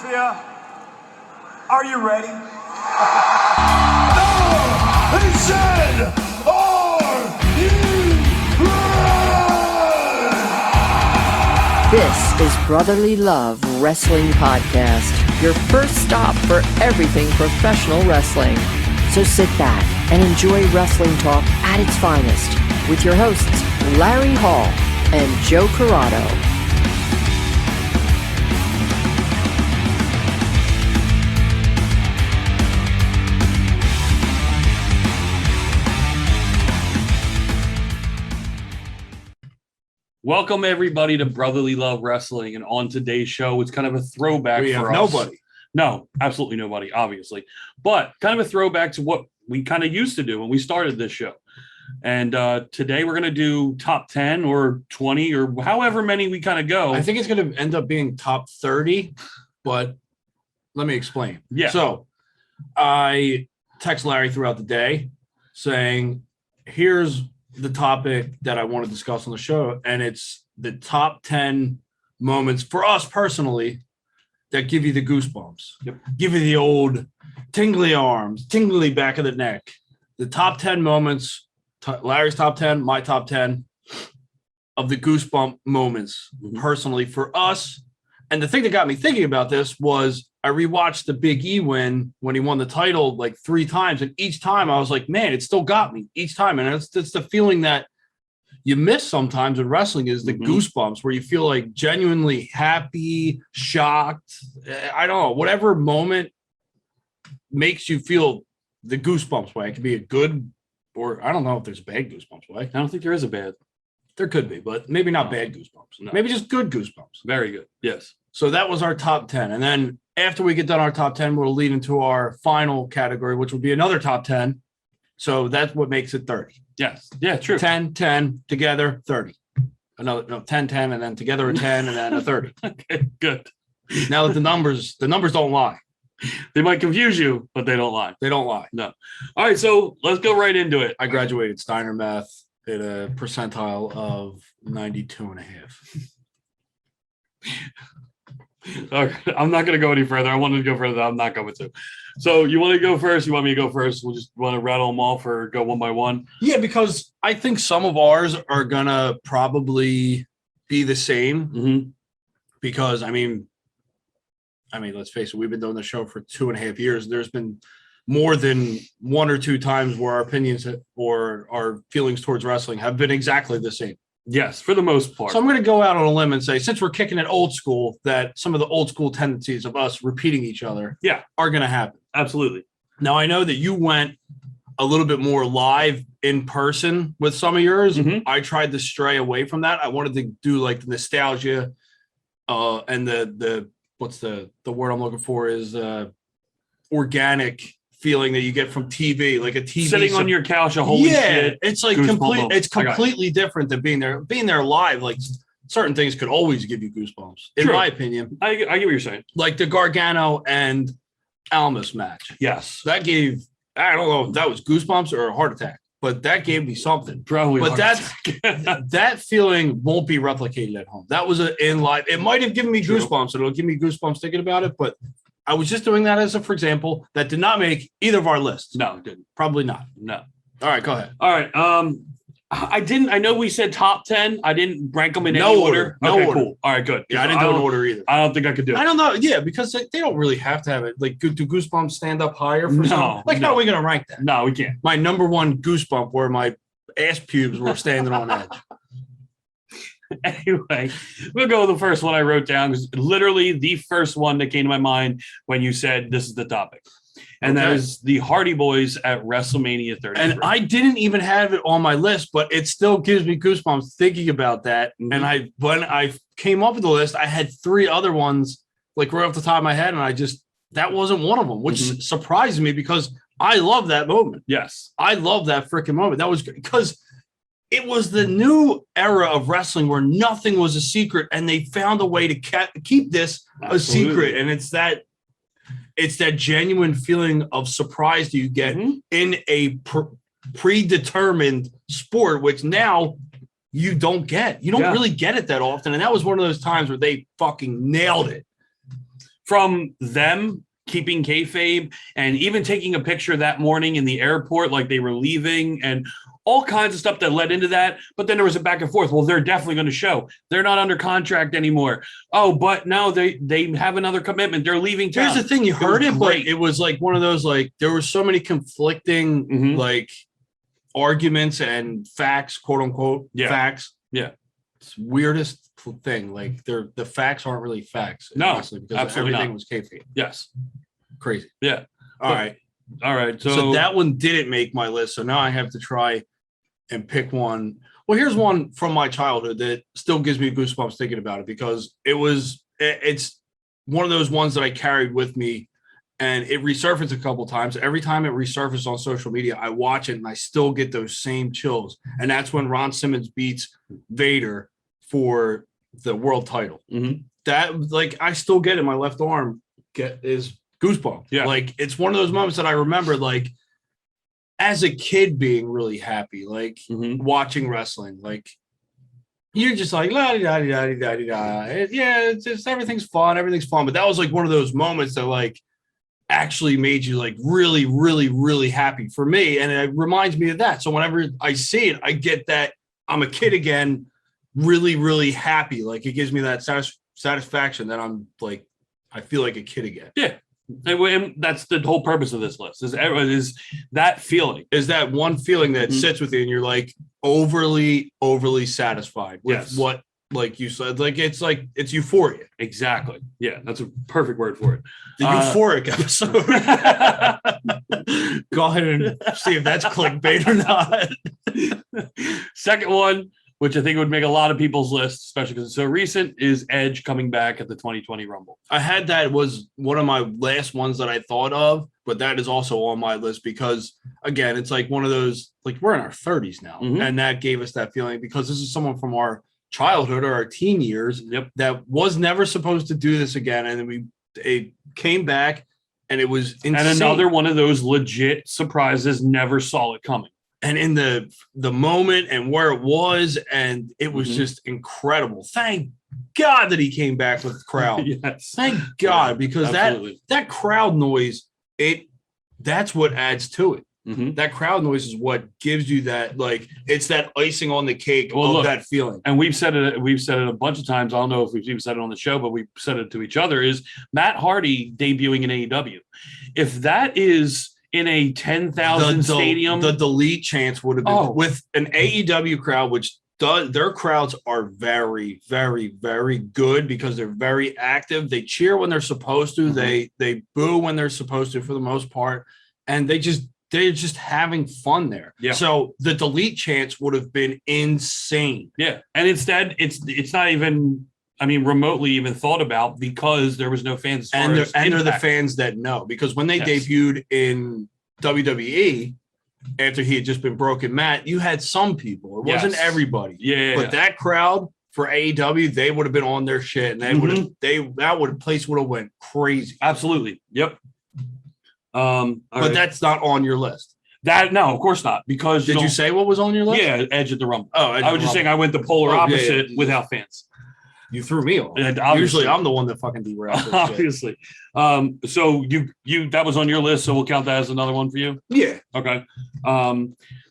Mafia, are you ready? He said, are you ready? This is Brotherly Love Wrestling Podcast, your first stop for everything professional wrestling. So sit back and enjoy wrestling talk at its finest with your hosts, Larry Hall and Joe Corrado. Welcome, everybody, to Brotherly Love Wrestling. And on today's show, it's kind of a throwback for us. Nobody. No, absolutely nobody, obviously. But kind of a throwback to what we kind of used to do when we started this show. And today we're going to do top 10 or 20 or however many we kind of go. I think it's going to end up being top 30, but let me explain. Yeah. So I text Larry throughout the day saying, here's the topic that I want to discuss on the show, and it's the top 10 moments for us personally that give you the goosebumps. Yep. Give you the old tingly arms, tingly back of the neck. The top 10 moments, Larry's top 10, my top 10 of the goosebump moments personally for us. And the thing that got me thinking about this was I rewatched the Big E win when he won the title like 3 times. And each time I was like, man, it still got me each time. And it's the feeling that you miss sometimes in wrestling is the goosebumps where you feel like genuinely happy, shocked. I don't know, whatever moment makes you feel the goosebumps way. It could be a good, or I don't know if there's a bad goosebumps way. I don't think there is a bad. There could be, but maybe not bad goosebumps. No. Maybe just good goosebumps. Very good. Yes. So that was our top 10. And then after we get done our top 10, we'll lead into our final category, which will be another top 10. So that's what makes it 30. Yes. Yeah, true. 10, 10, together, 30. Another 10, 10, and then together a 10, and then a 30. Okay, good. Now that the numbers don't lie. They might confuse you, but they don't lie. They don't lie. No. All right, so let's go right into it. I graduated Steiner Math at a percentile of 92 and a half. Okay, I'm not going to go any further. I wanted to go further. I'm not going to. So you want to go first? You want me to go first? We'll just want to rattle them off or go one by one? Yeah, because I think some of ours are going to probably be the same because, I mean, let's face it, we've been doing the show for 2.5 years. There's been more than 1 or 2 times where our opinions or our feelings towards wrestling have been exactly the same. Yes, for the most part. So I'm going to go out on a limb and say, since we're kicking it old school, that some of the old school tendencies of us repeating each other are going to happen. Absolutely. Now, I know that you went a little bit more live in person with some of yours. I tried to stray away from that. I wanted to do like the nostalgia and the what's the word I'm looking for is organic feeling that you get from TV, like a TV sitting on your couch, a holy shit. It's like completely different than being there live. Like certain things could always give you goosebumps, in my opinion. I get what you're saying. Like the Gargano and Almas match. Yes, that gave, I don't know if that was goosebumps or a heart attack, but that gave me something. Probably, but that feeling won't be replicated at home. That was in live. It might have given me goosebumps. It'll give me goosebumps thinking about it, but I was just doing that as a, for example, that did not make either of our lists. No, it didn't. Probably not. No. All right, go ahead. All right. I know we said top 10. I didn't rank them in any order. No okay, order. Cool. All right, good. Yeah, I didn't do an order either. I don't think I could do it. I don't know. Yeah, because they don't really have to have it. Like, do Goosebumps stand up higher for some? Like, how are we going to rank that? No, we can't. My number one Goosebump where my ass pubes were standing on edge. Anyway, we'll go with the first one I wrote down because literally the first one that came to my mind when you said this is the topic. And that is the Hardy Boys at WrestleMania 33. And I didn't even have it on my list, but it still gives me goosebumps thinking about that. And when I came up with the list, I had 3 other ones like right off the top of my head, and that wasn't one of them, which surprised me because I love that moment. Yes. I love that freaking moment. That was because it was the new era of wrestling where nothing was a secret, and they found a way to keep this a secret. And it's that genuine feeling of surprise that you get in a predetermined sport, which now you don't get. You don't really get it that often. And that was one of those times where they fucking nailed it. from them keeping kayfabe and even taking a picture that morning in the airport, like they were leaving, and all kinds of stuff that led into that. But then there was a back and forth. Well, they're definitely going to show. They're not under contract anymore. Oh, but no, they have another commitment. They're leaving town. Here's the thing. You heard it, but it was like one of those, like, there were so many conflicting, like, arguments and facts, quote unquote, facts. Yeah. It's weirdest thing. Like, the facts aren't really facts. No, honestly, because absolutely everything not. was kayfabe. Yes. Crazy. Yeah. All right. So that one didn't make my list. So now I have to try and pick one. Well, here's one from my childhood that still gives me goosebumps thinking about it, because it's one of those ones that I carried with me, and it resurfaced a couple times. Every time it resurfaced on social media, I watch it and I still get those same chills. And that's when Ron Simmons beats Vader for the world title. That, like, I still get in my left arm is goosebumps. Yeah. Like, it's one of those moments that I remember, like, as a kid being really happy, like watching wrestling, like, you're just like, la da da da da da. Yeah, it's just everything's fun. But that was like one of those moments that, like, actually made you, like, really, really, really happy for me. And it reminds me of that. So whenever I see it, I get that I'm a kid again, really, really happy. Like, it gives me that satisfaction that I'm, like, I feel like a kid again. Yeah. And that's the whole purpose of this list is that feeling, is that one feeling that sits with you and you're like overly satisfied with what, like you said, like it's euphoria. Exactly. Yeah, that's a perfect word for it. The euphoric episode. Go ahead and see if that's clickbait or not. Second one, which I think would make a lot of people's lists, especially because it's so recent, is Edge coming back at the 2020 Rumble. I had that, was one of my last ones that I thought of, but that is also on my list because, again, it's like one of those, like, we're in our 30s now, and that gave us that feeling because this is someone from our childhood or our teen years that was never supposed to do this again, and then it came back, and it was insane. And another one of those legit surprises, never saw it coming. And in the moment and where it was, and it was just incredible. Thank God that he came back with the crowd. Yes. Thank God, because absolutely. that crowd noise, that's what adds to it. That crowd noise is what gives you that, like, it's that icing on the cake of that feeling. And we've said it a bunch of times. I don't know if we've even said it on the show, but we've said it to each other, is Matt Hardy debuting in AEW. If that is in a 10,000 stadium, the delete chance would have been with an AEW crowd, which their crowds are very, very, very good because they're very active. They cheer when they're supposed to. They boo when they're supposed to, for the most part, and they're just having fun there. Yeah. So the delete chance would have been insane. Yeah, and instead, it's not even, I mean, remotely even thought about because there was no fans. And they're the fans that know, because when they debuted in WWE after he had just been broken Matt, you had some people. It wasn't everybody. Yeah. But that crowd for AEW, they would have been on their shit, and that place would have went crazy. Absolutely. Yep. But that's not on your list. No, of course not. Because did you say what was on your list? Yeah, Edge at the Rumble. Oh, I was just saying I went the polar opposite without fans. You threw me off. Usually I'm the one that fucking derails. Obviously. So you that was on your list, so we'll count that as another one for you? Yeah. Okay.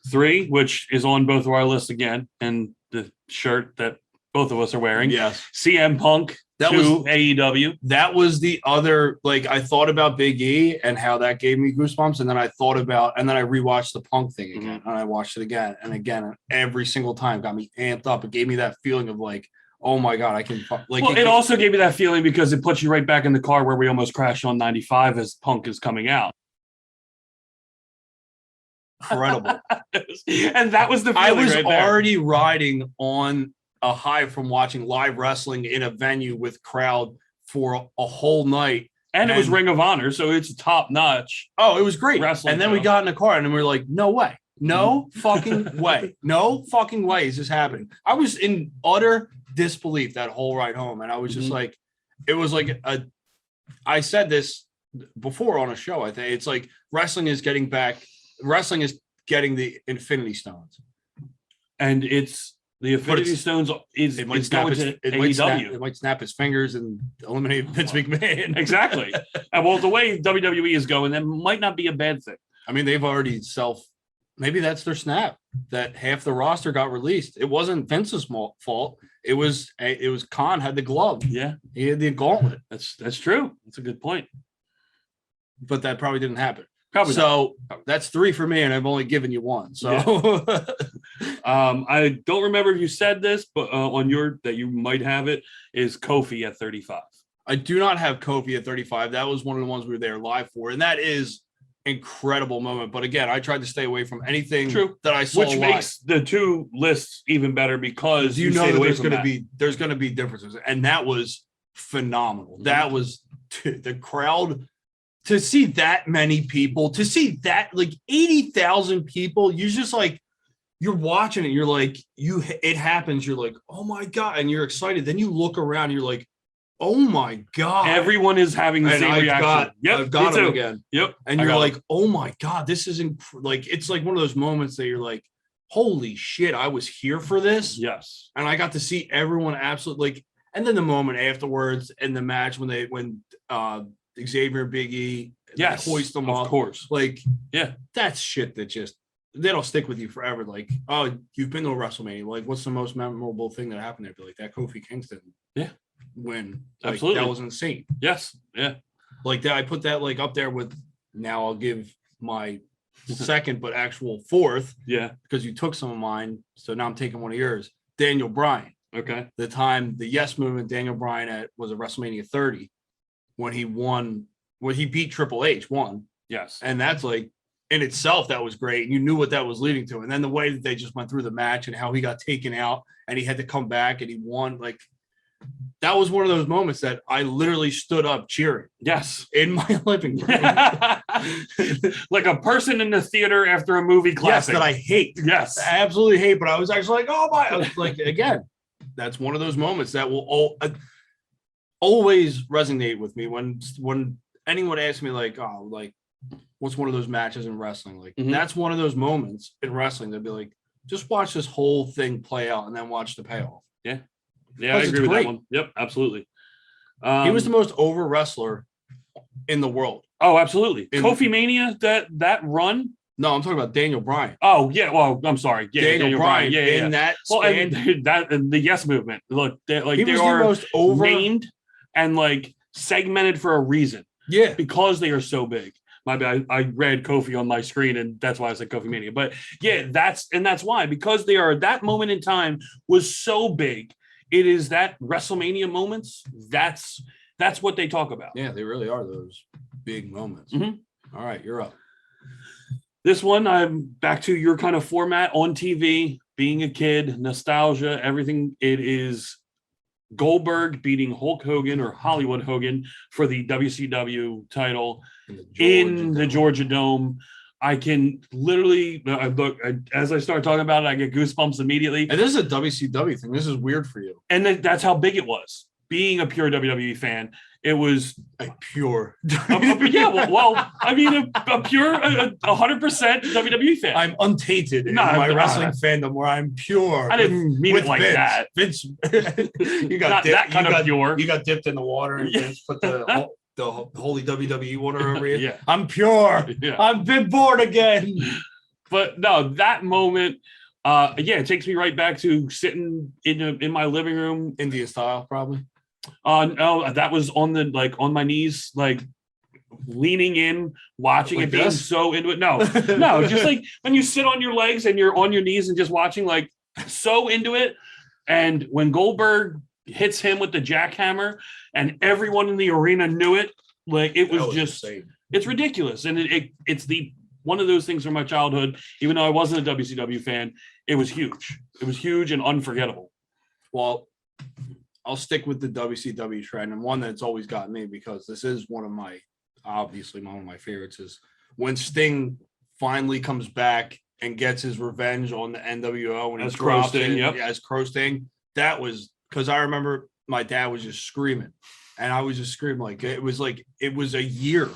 3, which is on both of our lists again, and the shirt that both of us are wearing. Yes. CM Punk to AEW. That was the other, like, I thought about Big E and how that gave me goosebumps, and then I rewatched the Punk thing again, and I watched it again and again, and every single time got me amped up. It gave me that feeling of, like, oh my God, I can, like. Well, it also gave me that feeling because it puts you right back in the car where we almost crashed on 95 as Punk is coming out. Incredible. And that was the feeling. I was right there. already riding on a high from watching live wrestling in a venue with crowd for a whole night. And it was Ring of Honor, so it's top notch. Oh, it was great. Wrestling, and then we got in the car and we were like, no way. No fucking way. No fucking way is this happening. I was in utter disbelief that whole ride home. And I was just like, it was like I said this before on a show. I think it's like wrestling is getting the Infinity Stones. And it's The Infinity Stones is It might it's snap going his, to it AEW. might snap his fingers and eliminate Vince McMahon. Exactly. And well, the way WWE is going, that might not be a bad thing. I mean, they've already maybe that's their snap, that half the roster got released. It wasn't Vince's fault. It was Khan had the glove. Yeah, He had the gauntlet, that's true. That's a good point. but that probably didn't happen. Probably So that's 3 for me, and I've only given you 1. So I don't remember if you said this, but on your that you might have it is Kofi at 35. I do not have Kofi at 35. That was one of the ones we were there live for, and that is incredible moment. But again, I tried to stay away from anything that I saw which live. makes the 2 lists even better because you know stayed that away there's from going to that. be differences, and that was phenomenal. That was the crowd. To see that many people, to see that like 80,000 people, you're just like, you're watching it. You're like, it happens. You're like, oh my God. And you're excited. Then you look around and you're like, oh my God. Everyone is having the same reaction. I've got them again. Yep. And you're like, oh my God, this isn't like, it's like one of those moments that you're like, holy shit, I was here for this. Yes. And I got to see everyone absolutely like, and then the moment afterwards in the match when Xavier and Big E, yes, hoist them of up. course. Like, yeah, that's shit that just that'll stick with you forever. Like, oh, you've been to a WrestleMania. Like, what's the most memorable thing that happened there? Be like that Kofi Kingston win. Like, absolutely, that was insane. Yes, yeah, like that. I put that like up there with. Now I'll give my second, but actual 4th. Yeah, because you took some of mine, so now I'm taking one of yours. Daniel Bryan. Okay, the Yes Movement. Daniel Bryan was a WrestleMania 30. When he won, when he beat Triple H, won. Yes. And that's like, in itself, that was great. And you knew what that was leading to. And then the way that they just went through the match and how he got taken out and he had to come back and he won, like, that was one of those moments that I literally stood up cheering. Yes. In my living room. Like a person in the theater after a movie classic. Yes, that I hate. Yes. I absolutely hate. But I was actually like, oh my, I was like, again, that's one of those moments that will always resonate with me when anyone asks me like, oh, like, what's one of those matches in wrestling? Like, that's one of those moments in wrestling. They'd be like, just watch this whole thing play out and then watch the payoff. Yeah. Yeah, I agree with that one. Yep, absolutely. He was the most over wrestler in the world. Oh, absolutely. Kofi Mania, that run. No, I'm talking about Daniel Bryan. Oh, yeah. Well, I'm sorry. Yeah, Daniel Bryan. Yeah, in that span. Well, and the Yes Movement. Look, they are the most named and like segmented for a reason. Yeah, because they are so big. My bad. I read Kofi on my screen, and that's why I said Kofi Mania. But yeah, that's why, because they are, that moment in time was so big. It is that WrestleMania moments. That's what they talk about. Yeah, they really are those big moments. All right, you're up. This one, I'm back to your kind of format on TV, being a kid, nostalgia, everything. It is Goldberg beating Hulk Hogan or Hollywood Hogan for the WCW title in the Georgia Dome. I can literally look as I start talking about it, I get goosebumps immediately. And this is a WCW thing. This is weird for you. And that's how big it was. Being a pure WWE fan, it was a pure. Yeah, well, I mean, a pure 100% WWE fan. I'm untainted in my wrestling fandom, where I'm pure. I didn't mean it like Vince. that. Vince, you got not that kind of pure. You got dipped in the water and Vince put the holy WWE water over you. Yeah, I'm pure. Yeah. I'm been born again. But no, that moment, it takes me right back to sitting in my living room, Indian style, probably. No, that was on my knees, like leaning in, watching like it, being so into it. No, just like when you sit on your legs and you're on your knees and just watching, like so into it. And when Goldberg hits him with the jackhammer, and everyone in the arena knew it, like it was just insane. It's ridiculous, and it's one of those things from my childhood. Even though I wasn't a WCW fan, it was huge. It was huge and unforgettable. Well, I'll stick with the WCW trend, and one that's always gotten me, because this is one of my favorites, is when Sting finally comes back and gets his revenge on the NWO when as he drops Sting, as Crow Sting. That was because I remember my dad was just screaming, and I was just screaming it was a year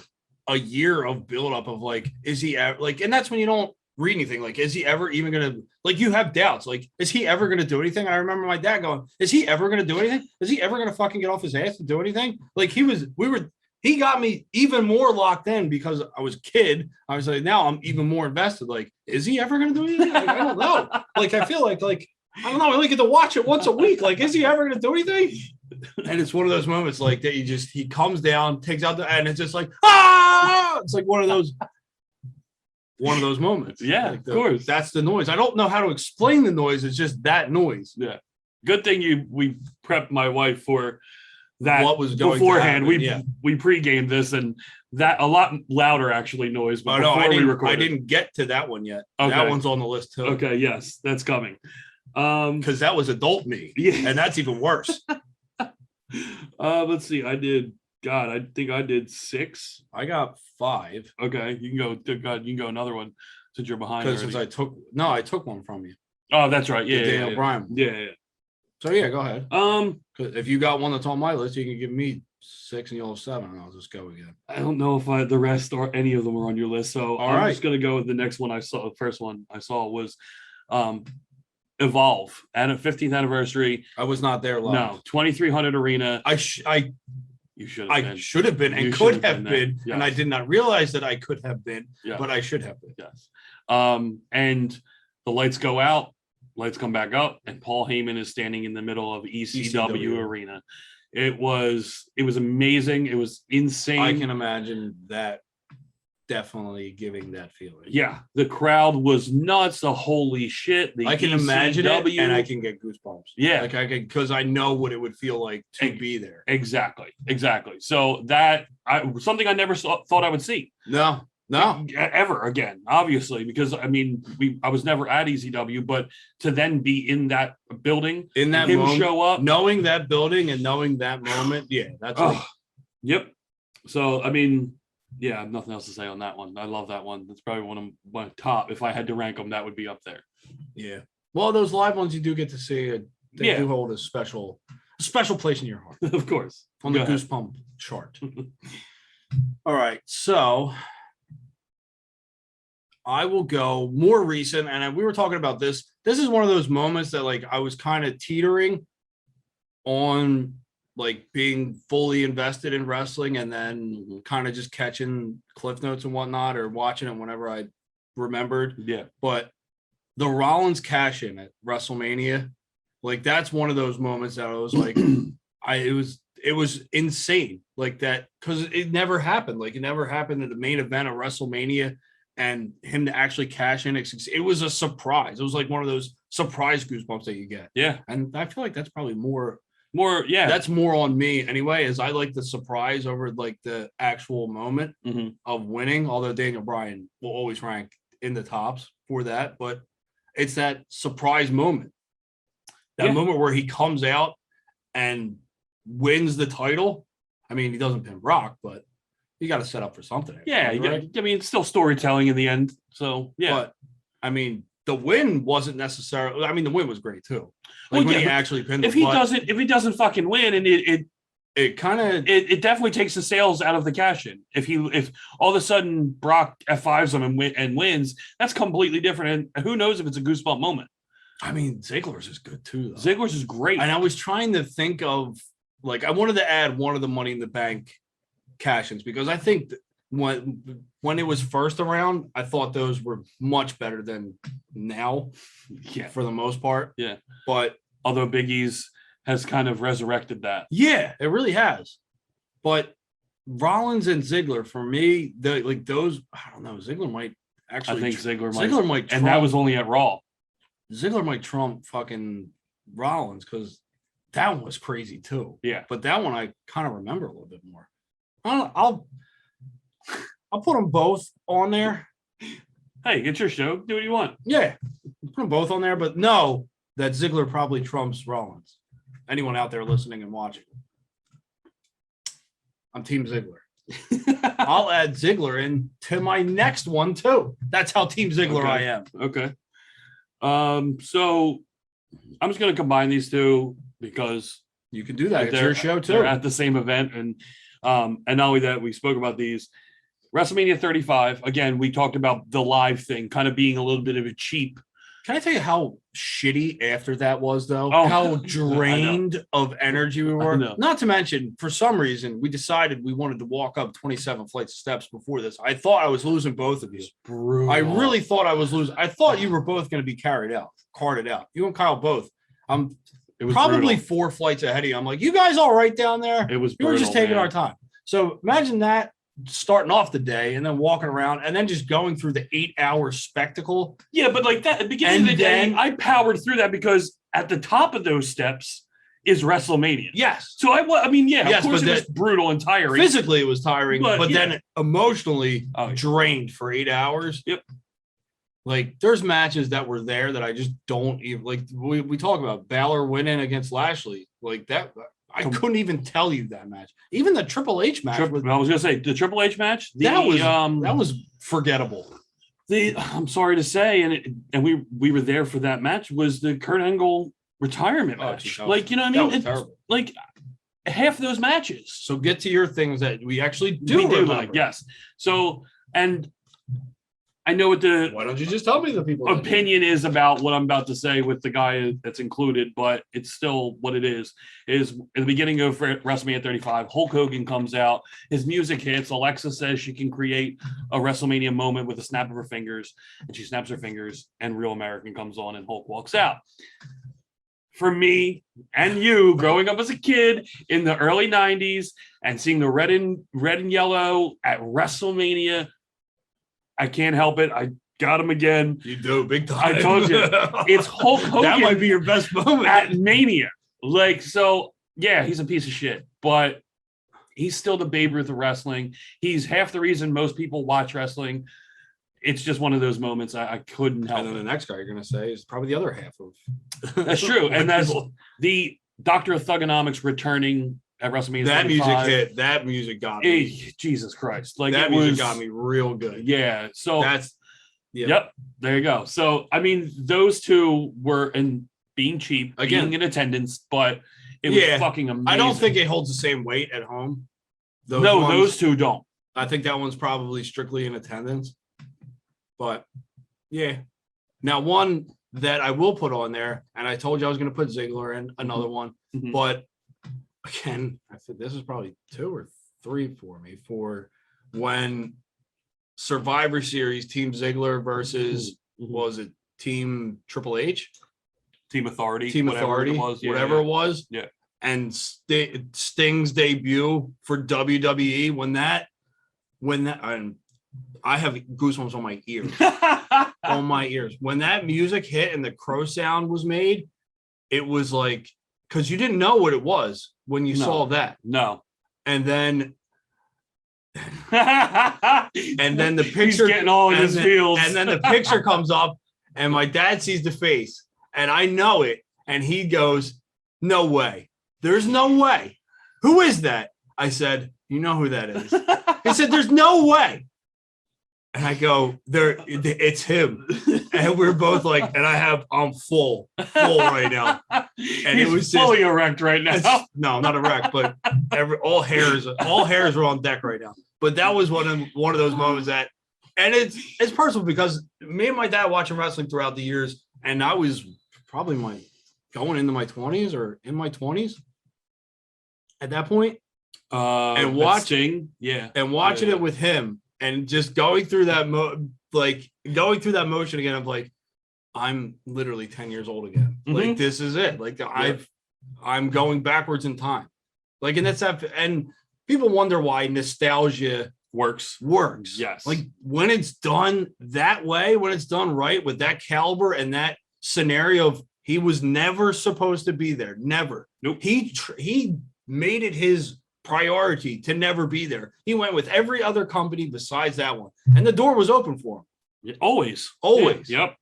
of buildup of like, is he like, and that's when you don't read anything. Like, is he ever even gonna, like, you have doubts. Like, is he ever gonna do anything? And I remember my dad going, is he ever gonna do anything? Is he ever gonna fucking get off his ass to do anything? Like, he got me even more locked in because I was a kid. I was like, now I'm even more invested. Like, is he ever gonna do anything? Like, I don't know. Like, I feel like I don't know. I only get to watch it once a week. Like, is he ever gonna do anything? And it's one of those moments like that. He comes down, takes out and it's just like, ah! It's like one of those moments. Yeah, like of course. That's the noise. I don't know how to explain the noise. It's just that noise. Yeah. Good thing we prepped my wife for that. What was going beforehand? We pre-gamed this, and that a lot louder actually noise. But I didn't get to that one yet. Okay. That one's on the list too. Okay, yes, that's coming. Because that was adult me, yeah, and that's even worse. Let's see. I think I did 6. I got 5. Okay, you can go. God, you can go another one since you're behind. Because I took one from you. Oh, that's right. Yeah, Daniel Bryan. Yeah. So yeah, go ahead. If you got one that's on my list, you can give me 6 and you'll have 7, and I'll just go again. I don't know if the rest or any of them are on your list. So I'm just gonna go with the next one I saw. The first one I saw was Evolve at a 15th anniversary. I was not there live. No, 2300 arena. You should have been. I should have been and could have been. Yes. And I did not realize that I could have been, but I should have been. Yes. And the lights go out, lights come back up, and Paul Heyman is standing in the middle of ECW arena. It was amazing. It was insane. I can imagine that definitely giving that feeling. Yeah, the crowd was nuts. The holy shit. I can imagine it, and I can get goosebumps. Yeah, like I can, because I know what it would feel like to be there. Exactly. So that something I never thought I would see. No, ever again. Obviously, because I mean, I was never at ECW, but to then be in that building, in that him moment, show up, knowing that building and knowing that moment, yeah, that's yep. So I mean. Yeah, nothing else to say on that one. I love that one. That's probably one of my top. If I had to rank them, that would be up there. Yeah. Well, those live ones you do get to see. They do hold a special place in your heart. Of course. On the Goosebump chart. All right. So I will go more recent. And we were talking about this. This is one of those moments that like I was kind of teetering on like being fully invested in wrestling and then kind of just catching cliff notes and whatnot or watching it whenever I remembered. Yeah. But the Rollins cash in at WrestleMania, like that's one of those moments that I was like, it was insane like that. Cause it never happened. Like it never happened at the main event of WrestleMania and him to actually cash in. It was a surprise. It was like one of those surprise goosebumps that you get. Yeah. And I feel like that's probably more, that's more on me anyway, is I like the surprise over like the actual moment of winning, although Daniel Bryan will always rank in the tops for that, but it's that surprise moment, that moment where he comes out and wins the title. I mean, he doesn't pin Brock, but you got to set up for something. Right? I mean, it's still storytelling in the end, so but I mean, the win wasn't necessarily. I mean, the win was great too. Like when he actually pinned. If he doesn't fucking win, and it kind of it definitely takes the sales out of the cash in. If all of a sudden Brock F5s him and wins, that's completely different. And who knows if it's a goosebump moment. I mean, Ziggler's is good too. Though. Ziggler's is great. And I was trying to think of like I wanted to add one of the Money in the Bank cash-ins because I think when it was first around, I thought those were much better than now. Yeah, for the most part. Yeah, but although Big E's has kind of resurrected that. Yeah, it really has. But Rollins and Ziggler, for me, those. I don't know. Ziggler might actually. I think Ziggler might, and that was only at Raw. Ziggler might trump fucking Rollins because that one was crazy too. Yeah, but that one I kind of remember a little bit more. I'll put them both on there. Hey, it's your show. Do what you want. Yeah, put them both on there, but know that Ziggler probably trumps Rollins. Anyone out there listening and watching, I'm Team Ziggler. I'll add Ziggler in to my next one too. That's how Team Ziggler I am. Okay. So I'm just going to combine these two because you can do that. It's your show too. They're at the same event, and not only that, we spoke about these. WrestleMania 35. Again, we talked about the live thing kind of being a little bit of a cheap. Can I tell you how shitty after that was, though? Oh, how drained of energy we were. Not to mention, for some reason, we decided we wanted to walk up 27 flights of steps before this. I thought I was losing both of you. Brutal. I really thought I was losing. I thought you were both going to be carried out, carted out. You and Kyle both. It was probably brutal. 4 flights ahead of you. I'm like, you guys all right down there? It was brutal, we were just taking our time. So imagine that. Starting off the day and then walking around and then just going through the 8-hour spectacle. Yeah, but like that at the beginning of the day, I powered through that because at the top of those steps is WrestleMania. Yes. So I mean, yeah, of course it was brutal and tiring. Physically, it was tiring, but then emotionally drained for 8 hours. Yep. Like there's matches that were there that I just don't even like. We talk about Balor winning against Lashley like that. I couldn't even tell you that match. Even the Triple H match. I was gonna say the Triple H match. That was forgettable. I'm sorry to say, and we were there for that match. Was the Kurt Angle retirement match? Like you know what I mean? It's like half of those matches. So get to your things that we actually do. Like yes. So and. I know what the why don't you just tell me the people opinion is about what I'm about to say with the guy that's included, but it's still what it is in the beginning of WrestleMania 35, Hulk Hogan comes out, his music hits, Alexa says she can create a WrestleMania moment with a snap of her fingers, and she snaps her fingers, and Real American comes on, and Hulk walks out. For me and you, growing up as a kid in the early 90s and seeing the red and yellow at WrestleMania, I can't help it. I got him again. You do, big time. I told you. It's Hulk Hogan. That might be your best moment. At Mania. Like, so, yeah, he's a piece of shit. But he's still the Babe Ruth of wrestling. He's half the reason most people watch wrestling. It's just one of those moments I couldn't help. And then the next guy you're going to say is probably the other half of. That's true. And that's the Doctor of Thugonomics returning at WrestleMania. That 35. Music hit. That music got me. Jesus Christ! Like that music got me real good. Yeah. So that's. Yeah. Yep. There you go. So I mean, those two were being cheap, again, being in attendance, but it was fucking amazing. I don't think it holds the same weight at home. Those two don't. I think that one's probably strictly in attendance. But yeah. Now one that I will put on there, and I told you I was going to put Ziggler in another one, but. Again, I think this is probably 2 or 3 for me for when Survivor Series Team Ziggler versus was it Team Triple H, Team Authority, whatever it was, yeah. And Sting's debut for WWE when that and I have goosebumps on my ears, when that music hit and the crow sound was made, it was like because you didn't know what it was. When you saw that, and then the picture, he's getting all in his feels, and then the picture comes up, and my dad sees the face, and I know it, and he goes, "No way, there's no way. Who is that?" I said, "You know who that is." He said, "There's no way," and I go, it's him," and we're both like, and I'm full right now. And he's it was fully erect right now. No, not erect, but all hairs are on deck right now. But that was one of those moments that, and it's personal because me and my dad watching wrestling throughout the years, and I was probably going into my 20s or in my 20s at that point, and watching it with him, and just going through that motion again of like. I'm literally 10 years old again. Like this is it. Like I'm going backwards in time. Like, and that's that. And people wonder why nostalgia works. Yes. Like when it's done that way, when it's done right with that caliber and that scenario of he was never supposed to be there. Never. Nope. He made it his priority to never be there. He went with every other company besides that one. And the door was open for him. Always. Yeah. Yep.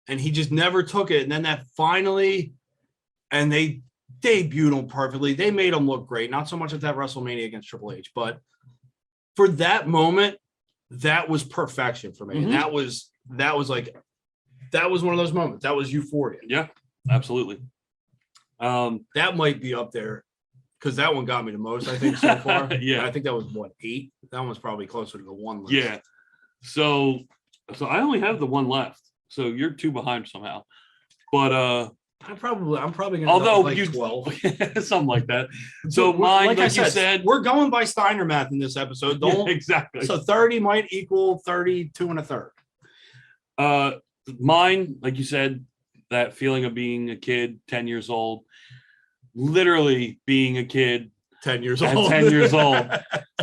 And he just never took it. And then that finally, and they debuted him perfectly. They made him look great. Not so much at that WrestleMania against Triple H, but for that moment, that was perfection for me. And that was one of those moments. That was euphoria. Yeah, absolutely. That might be up there because that one got me the most, I think, so far. Yeah. And I think that was, what, 8? That one's probably closer to the 1 list. Yeah. So I only have the 1 left. So you're 2 behind somehow. But I'm probably gonna although go like 12. something like that. So mine, like I said, we're going by Steiner math in this episode. Don't exactly. So 30 might equal 32 and a third. Mine, like you said, that feeling of being a kid, 10 years old, literally being a kid 10 years at old. 10 years old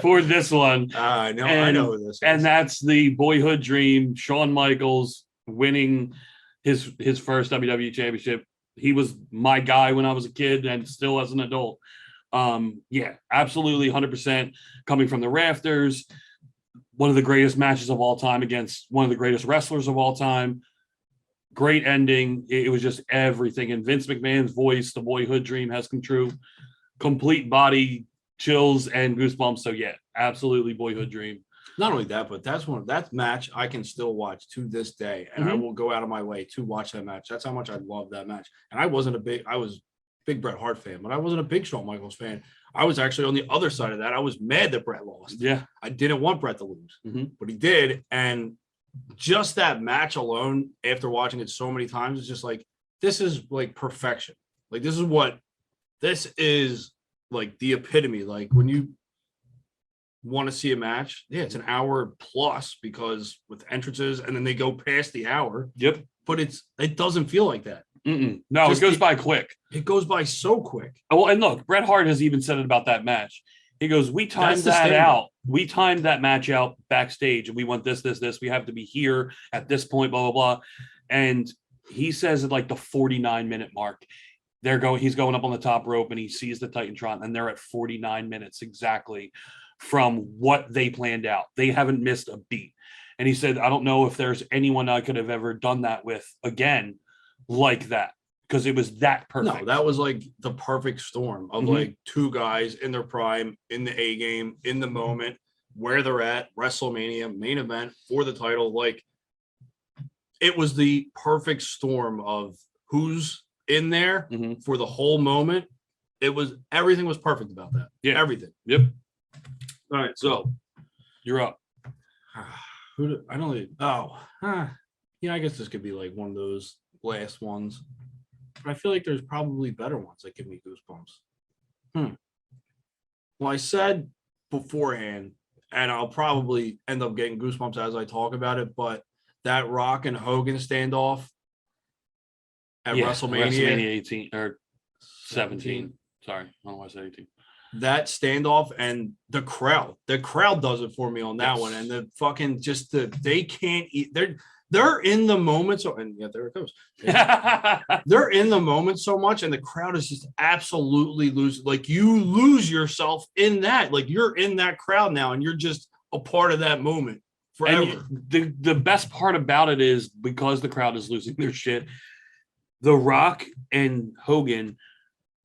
for this one. I know this is. And that's the boyhood dream. Shawn Michaels winning his first WWE championship. He was my guy when I was a kid and still as an adult. Yeah, absolutely 100% coming from the rafters. One of the greatest matches of all time against one of the greatest wrestlers of all time. Great ending. It was just everything. And Vince McMahon's voice, the boyhood dream has come true. Complete body chills and goosebumps. So yeah, absolutely boyhood dream. Not only that, but that match I can still watch to this day, and I will go out of my way to watch that match. That's how much I love that match. And I was a big Bret Hart fan, but I wasn't a big Shawn Michaels fan. I was actually on the other side of that. I was mad that Bret lost. Yeah, I didn't want Bret to lose, but he did. And just that match alone, after watching it so many times, it's just like, this is like perfection. Like this is like the epitome. Like when you want to see a match, yeah, it's an hour plus because with entrances, and then they go past the hour. Yep. But it doesn't feel like that. No, Just it goes by quick. It goes by so quick. Oh, and look, Bret Hart has even said it about that match. He goes, we timed That's the that standard. out. We timed that match out backstage, and we want this. We have to be here at this point, blah, blah, blah. And he says at like the 49-minute mark, he's going up on the top rope and he sees the Titantron, and they're at 49 minutes exactly from what they planned out. They haven't missed a beat. And he said, I don't know if there's anyone I could have ever done that with again like that, because it was that perfect. No, that was like the perfect storm of like two guys in their prime, in the A game, in the moment, where they're at, WrestleMania, main event for the title. Like, it was the perfect storm of who's in there for the whole moment. Everything was perfect about that. Yeah. Everything. Yep. All right, so you're up. I guess this could be like one of those last ones. But I feel like there's probably better ones that give me goosebumps. Well, I said beforehand, and I'll probably end up getting goosebumps as I talk about it, but that Rock and Hogan standoff at WrestleMania 18 or 17. Sorry, I don't know why I said 18. That standoff and the crowd does it for me on that one. And the fucking they can't eat. They're in the moment. So, and yeah, there it goes. They're in the moment so much, and the crowd is just absolutely losing. Like, you lose yourself in that. Like, you're in that crowd now, and you're just a part of that moment forever. And the best part about it is, because the crowd is losing their shit, The Rock and Hogan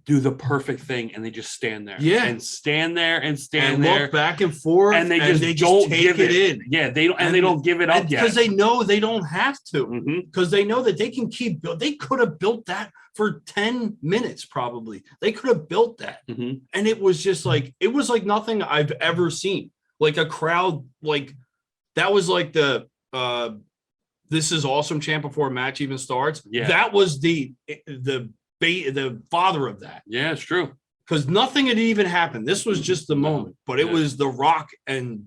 do the perfect thing, and they just stand there. Yeah. And stand there and look back and forth, and they just don't give it in. Yeah, they don't give it up yet. Because they know they don't have to. Because they know that they can keep building. They could have built that for 10 minutes, probably. They could have built that. And it was just like, it was like nothing I've ever seen. Like a crowd, like that was like the This Is Awesome chant before a match even starts. Yeah. That was the father of that. Yeah, it's true. Because nothing had even happened. This was just the moment. But it was The Rock and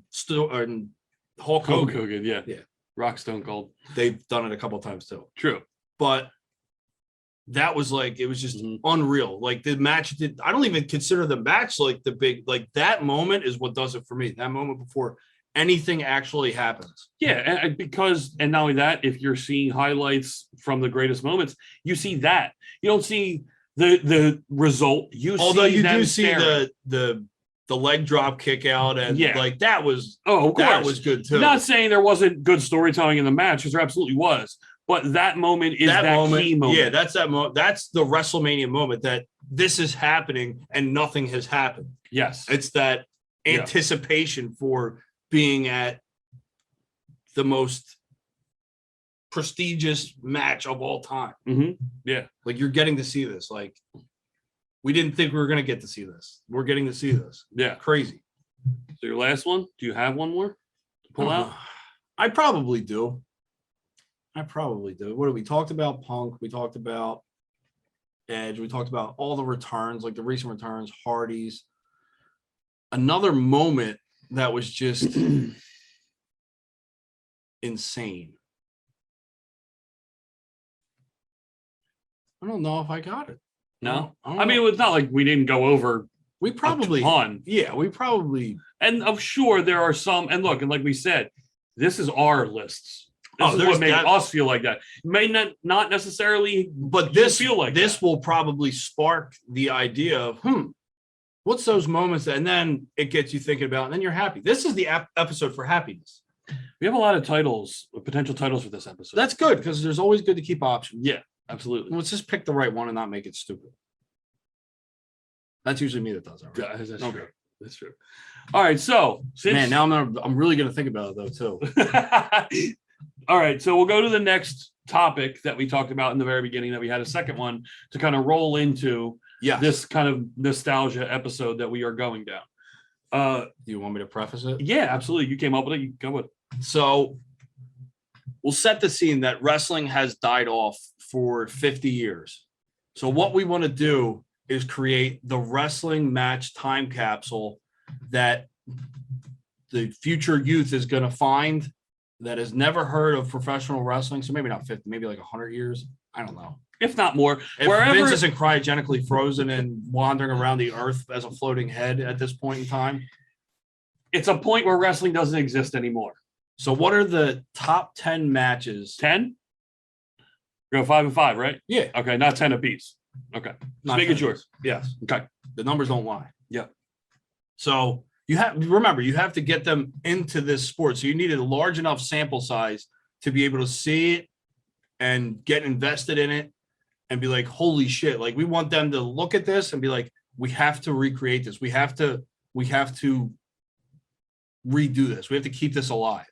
Hulk Hogan. Yeah. Yeah. Rock, Stone Cold. They've done it a couple of times too. True. But that was like, it was just unreal. Like the match I don't even consider the match like the big, like that moment is what does it for me. That moment before anything actually happens. Yeah, and not only that, if you're seeing highlights from the greatest moments, you see that. You don't see the result. Although you do see the leg drop kick out, and like that was that was good too. I'm not saying there wasn't good storytelling in the match, because there absolutely was. But that moment is that key moment. Yeah, that's that moment. That's the WrestleMania moment that this is happening and nothing has happened. Yes. It's that anticipation for being at the most prestigious match of all time. Yeah. Like, you're getting to see this. Like, We didn't think we were going to get to see this. We're getting to see this. Yeah. Crazy. So your last one? Do you have one more to pull out? I probably do. What have we talked about? Punk. We talked about Edge. We talked about all the returns, like the recent returns, Hardy's. Another moment that was just insane. I don't know if I got it. No? I I mean, it's not like we didn't go over we probably a ton. Yeah, we probably. And I'm sure there are some, and look, and like we said, this is our lists. This is what made us feel like that. It may not necessarily, but this feel like this that. will probably spark the idea of what's those moments that, and then it gets you thinking about, and then you're happy. This is the episode for happiness. We have a lot of titles, potential titles for this episode. That's good because there's always good to keep options. Yeah, absolutely. Let's just pick the right one and not make it stupid. That's usually me that does that. Right? That's true. That's true. All right, so man, now I'm really gonna think about it though too. All right, so we'll go to the next topic that we talked about in the very beginning. That we had a second one to kind of roll into this kind of nostalgia episode that we are going down. Do you want me to preface it? Yeah, absolutely. You came up with it. You go with it. So we'll set the scene that wrestling has died off for 50 years. So what we want to do is create the wrestling match time capsule that the future youth is going to find that has never heard of professional wrestling. So maybe not 50, maybe like 100 years. I don't know. If not more. If Vince isn't cryogenically frozen and wandering around the earth as a floating head at this point in time. It's a point where wrestling doesn't exist anymore. So what are the top 10 matches? 10? Go 5 and 5, right? Yeah. Okay, not 10 apiece. Okay. Just making sure. Yes. Okay. The numbers don't lie. Yeah. So you have to get them into this sport. So you need a large enough sample size to be able to see it and get invested in it and be like, holy shit. Like we want them to look at this and be like, we have to recreate this. We have to redo this. We have to keep this alive.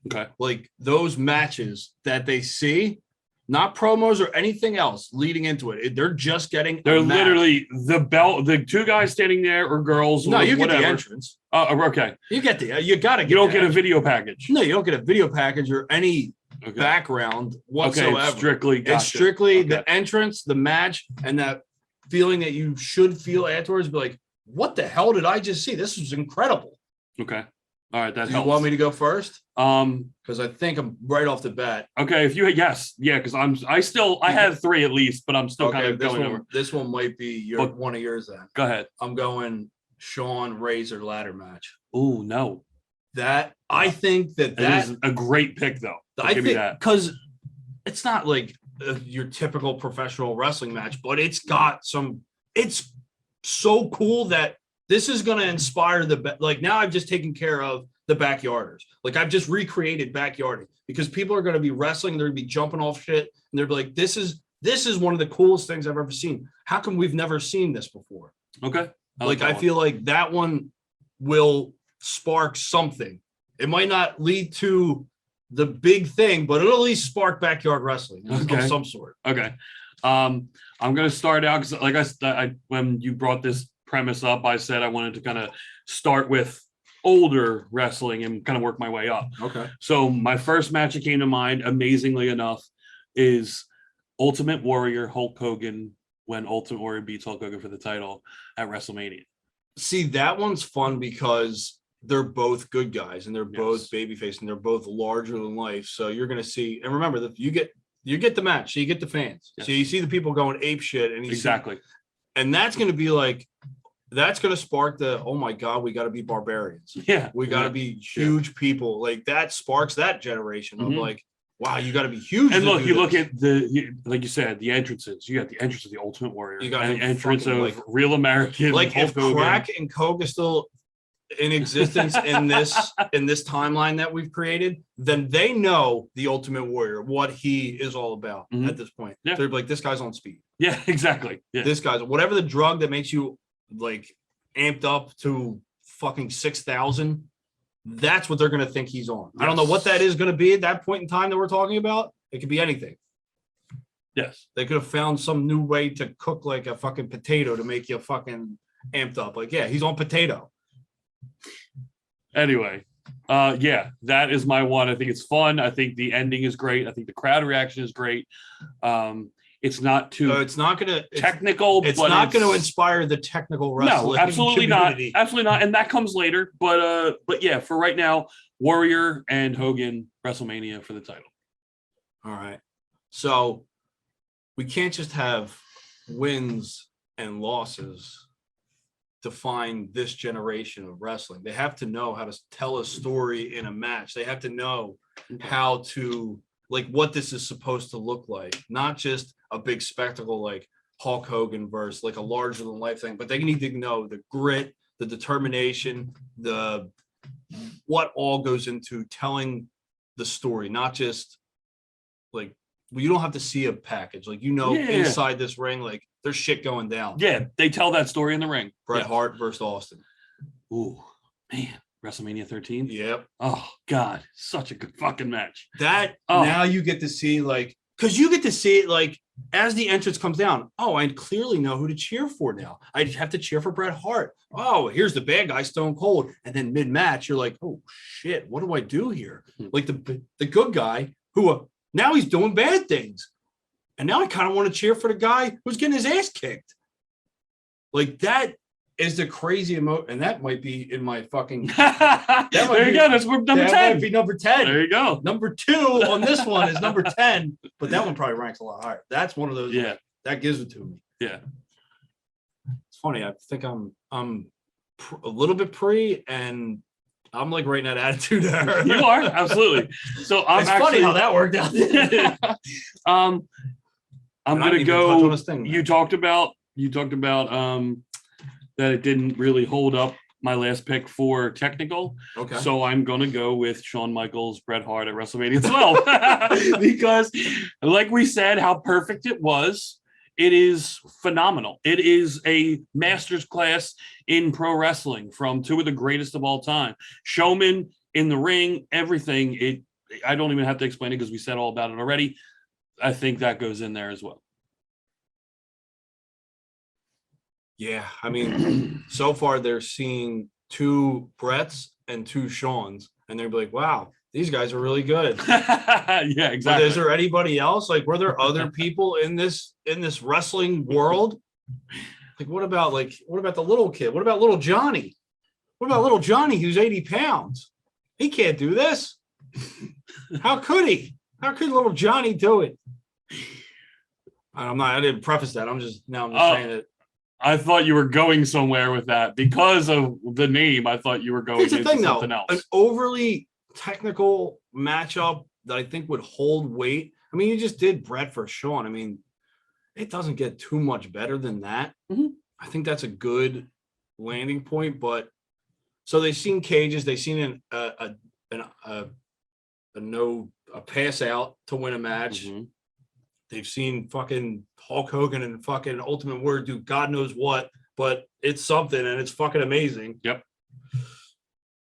Okay. Like those matches that they see, not promos or anything else leading into it. They're just getting. They're literally the two guys standing there or girls. No, or you whatever. get the entrance. Okay. You get you got to get. You don't get a video package. No, you don't get a video package or any background whatsoever. Okay, it's strictly the entrance, the match, and that feeling that you should feel afterwards. Be like, what the hell did I just see? This was incredible. Okay. All right, that Do helps. you want me to go first? Because I think I'm right off the bat. Okay, if you because I have 3 at least, but I'm still kind of going over. This one might be one of yours then. Go ahead. I'm going Shawn Razor ladder match. Oh no. That I think that is a great pick though. I think because it's not like your typical professional wrestling match, but it's got some. It's so cool that this is going to inspire like now I've just taken care of the backyarders. Like I've just recreated backyarding because people are going to be wrestling. They're going to be jumping off shit. And they're like, this is one of the coolest things I've ever seen. How come we've never seen this before? Okay. I feel like that one will spark something. It might not lead to the big thing, but it'll at least spark backyard wrestling of some sort. Okay. I'm going to start out because like I when you brought this premise up, I said I wanted to kind of start with older wrestling and kind of work my way up. Okay. So my first match that came to mind, amazingly enough, is Ultimate Warrior Hulk Hogan when Ultimate Warrior beats Hulk Hogan for the title at WrestleMania. See, that one's fun because they're both good guys and they're both babyface and they're both larger than life. So you're going to see, and remember that you get the match, so you get the fans. Yes. So you see the people going ape shit and and that's going to be like, that's going to spark the, oh my God, we got to be barbarians. Yeah. We got to be huge people. Like that sparks that generation of like, wow, you got to be huge. And look, you look at like you said, the entrances. You got the entrance of the Ultimate Warrior. You got the entrance of like, Real American. Like if Crack and Coke is still in existence in this timeline that we've created, then they know the Ultimate Warrior, what he is all about at this point. Yeah. They're like, this guy's on speed. Yeah, exactly. Yeah. This guy's whatever the drug that makes you like amped up to fucking 6,000. That's what they're going to think he's on. Yes. I don't know what that is going to be at that point in time that we're talking about. It could be anything. Yes. They could have found some new way to cook like a fucking potato to make you fucking amped up. Like, yeah, he's on potato. Anyway, yeah, that is my one. I think it's fun. I think the ending is great. I think the crowd reaction is great. It's not too It's not gonna technical. It's but not going to inspire the technical wrestling. No, absolutely community. not. Absolutely not. And that comes later. But yeah, for right now, Warrior and Hogan WrestleMania for the title. All right. So we can't just have wins and losses define this generation of wrestling. They have to know how to tell a story in a match. They have to know how to, like, what this is supposed to look like, not just a big spectacle like Hulk Hogan versus like a larger than life thing, but they need to know the grit, the determination, what all goes into telling the story, not just like, well, you don't have to see a package, like, inside this ring, like there's shit going down. Yeah, they tell that story in the ring. Bret Hart versus Austin. Ooh, man, WrestleMania 13. Yep. Oh God, such a good fucking match. Now you get to see, like, because you get to see it like as the entrance comes down. Oh, I clearly know who to cheer for now. I have to cheer for Bret Hart. Oh, here's the bad guy, Stone Cold. And then mid-match, you're like, oh shit, what do I do here? Like the good guy who now he's doing bad things. And now I kind of want to cheer for the guy who's getting his ass kicked. Like, that is the crazy emotion. And that might be in my fucking. There you go. That's number 10. That might be number 10. There you go. Number 2 on this one is number 10, but that one probably ranks a lot higher. That's one of those. Yeah. That gives it to me. Yeah. It's funny. I think I'm a little bit pre, and I'm like right in that attitude there. You are, absolutely. So it's funny how that worked out. I'm gonna go. You talked about that it didn't really hold up my last pick for technical. Okay. So I'm gonna go with Shawn Michaels, Bret Hart at WrestleMania 12 because, like we said, how perfect it was. It is phenomenal. It is a master's class in pro wrestling from two of the greatest of all time. Showman in the ring, everything. I don't even have to explain it because we said all about it already. I think that goes in there as well. Yeah, I mean, so far they're seeing 2 Bretts and 2 Shawns, and they'll be like, wow, these guys are really good. Yeah, exactly. But is there anybody else? Like, were there other people in this wrestling world? Like, what about the little kid? What about little Johnny? What about little Johnny who's 80 pounds? He can't do this. How could he? How could little Johnny do it? I didn't preface that. I'm just saying it. I thought you were going somewhere with that because of the name. I thought you were going into something else. An overly technical matchup that I think would hold weight. I mean, you just did Bret for Shawn. I mean, it doesn't get too much better than that. Mm-hmm. I think that's a good landing point. But so they've seen cages. They've seen a pass out to win a match. Mm-hmm. They've seen fucking Hulk Hogan and fucking Ultimate Warrior do God knows what, but it's something and it's fucking amazing. Yep.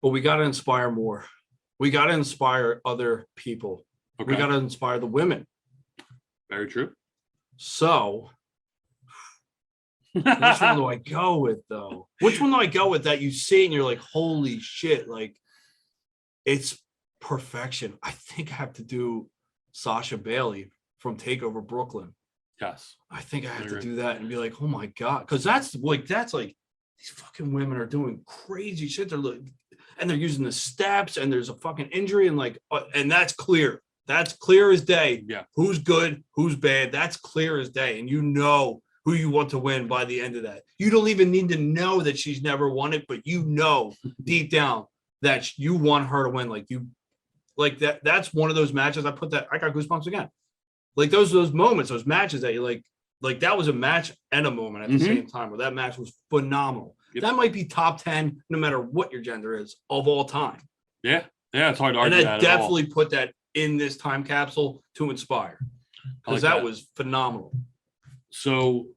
But we got to inspire more. We got to inspire other people. Okay. We got to inspire the women. Very true. So, which one do I go with, though? Which one do I go with that you see and you're like, holy shit, like, it's perfection. I think I have to do Sasha Bailey from TakeOver Brooklyn. Yes. I think I have to do that and be like, oh my God. Because that's like these fucking women are doing crazy shit. They're like, and they're using the steps and there's a fucking injury and like, and that's clear. That's clear as day. Yeah. Who's good, who's bad. That's clear as day. And you know who you want to win by the end of that. You don't even need to know that she's never won it, but you know deep down that you want her to win. Like that. That's one of those matches. I got goosebumps again. Like those moments, those matches that you like that was a match and a moment at the same time where that match was phenomenal. Yep. That might be top 10, no matter what your gender is, of all time. Yeah. Yeah. It's hard to argue. And I definitely put that in this time capsule to inspire because that was phenomenal. So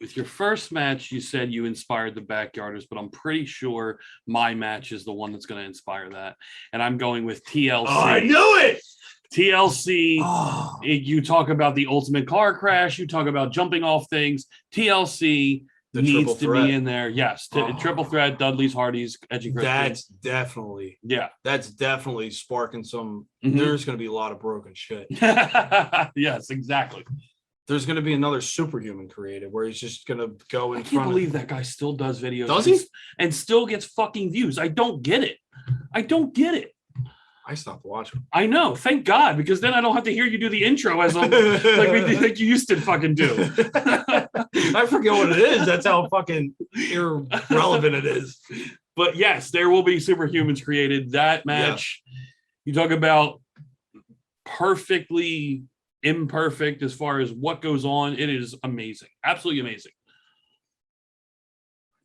with your first match, you said you inspired the Backyarders, but I'm pretty sure my match is the one that's going to inspire that. And I'm going with TLC. Oh, I knew it. TLC. Oh. You talk about the ultimate car crash. You talk about jumping off things. TLC needs to be in there. Yes. Triple threat, Dudley's, Hardy's, Edgy Christian. That's definitely sparking some. There's going to be a lot of broken shit. Yes, exactly. There's going to be another superhuman created where he's just going to go in I front. can't believe that guy still does videos. Does he? And still gets fucking views. I don't get it. I stopped watching. I know. Thank God, because then I don't have to hear you do the intro as like you used to fucking do. I forget what it is. That's how fucking irrelevant it is. But yes, there will be superhumans created. That match, you talk about perfectly imperfect as far as what goes on. It is amazing. Absolutely amazing.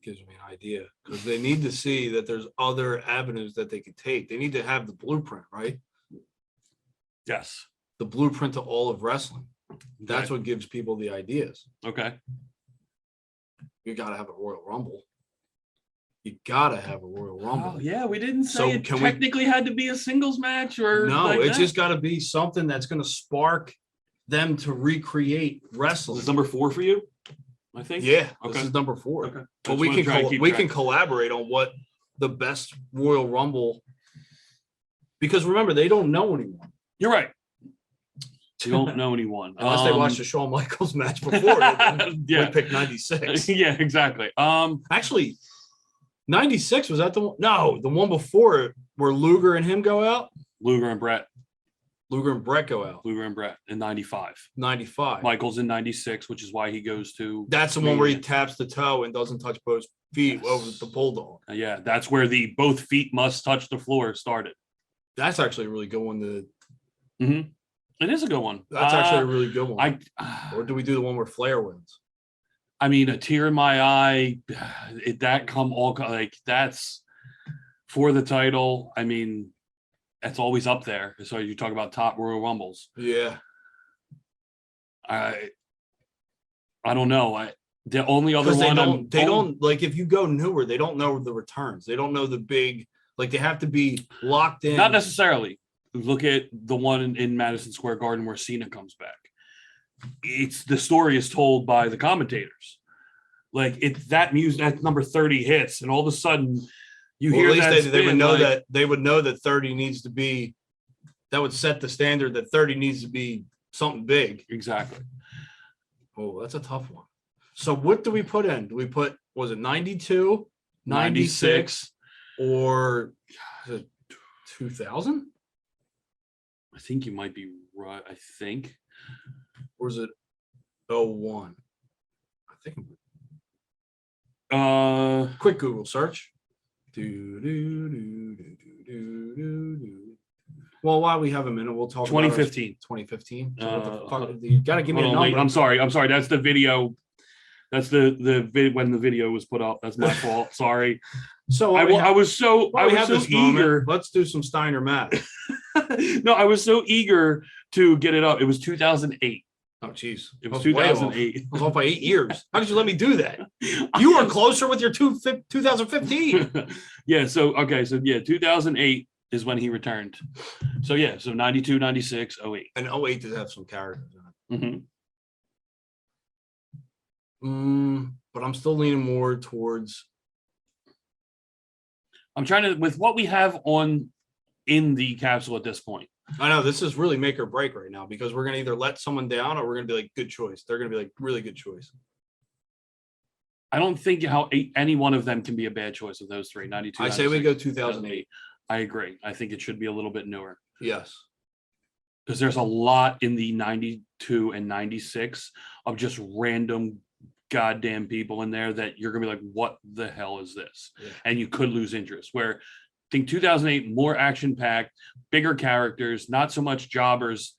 Gives me an idea because they need to see that there's other avenues that they could take. They need to have the blueprint, right? Yes. The blueprint to all of wrestling. That's what gives people the ideas. Okay. You got to have a Royal Rumble. You got to have a Royal Rumble. Oh, yeah, we didn't say it technically had to be a singles match or no, like it's just got to be something that's going to spark them to recreate wrestling. Is number 4 for you? I think. Yeah, this is number 4. Okay. But we can collaborate on what the best Royal Rumble, because remember, they don't know anyone. You're right. They don't know anyone. Unless they watched the Shawn Michaels match before. We picked 96. Yeah, exactly. Actually, 96, was that the one? No, the one before it where Luger and him go out? Luger and Brett go out. Luger and Brett in 95. 95. Michael's in 96, which is why he goes to. That's the one where he taps the toe and doesn't touch both feet over the bulldog. Yeah, that's where the both feet must touch the floor started. That's actually a really good one. It is a good one. That's actually a really good one. Or do we do the one where Flair wins? I mean, a tear in my eye. That's for the title. I mean, that's always up there. So you talk about top Royal Rumbles. Yeah. I don't know. The only other one they don't like if you go newer, they don't know the returns. They don't know the big, like they have to be locked in. Not necessarily. Look at the one in Madison Square Garden where Cena comes back. It's the story is told by the commentators. Like it's that music that number 30 hits, and all of a sudden you hear that. They would know that 30 needs to be, that would set the standard that 30 needs to be something big. Exactly. Oh, that's a tough one. So what do we put in? Do we put, was it 92, 96, or 2000? I think you might be right. I think. Or is it 01? I think. Quick Google search. Well, while we have a minute, we'll talk 2015. 2015. So what the fuck? You gotta give me a number. Wait, I'm sorry. That's the video. That's the when the video was put up. That's my fault. Sorry. So I was so eager. Let's do some Steiner math. No, I was so eager to get it up. It was 2008. Oh, jeez. It was 2008. I was off by 8 years. How did you let me do that? You were closer with your 2015. Yeah. So, okay. So, yeah, 2008 is when he returned. So, yeah. So, 92, 96, 08. And 08 does have some characters in it. But I'm still leaning more towards. I'm trying to, with what we have in the capsule at this point. I know this is really make or break right now because we're going to either let someone down or we're going to be like, good choice. They're going to be like, really good choice. I don't think any one of them can be a bad choice of those three. 92. I say we go 2008. I agree. I think it should be a little bit newer. Yes. Because there's a lot in the 92 and 96 of just random goddamn people in there that you're going to be like, what the hell is this? Yeah. And you could lose interest. Where I think 2008, more action-packed, bigger characters, not so much jobbers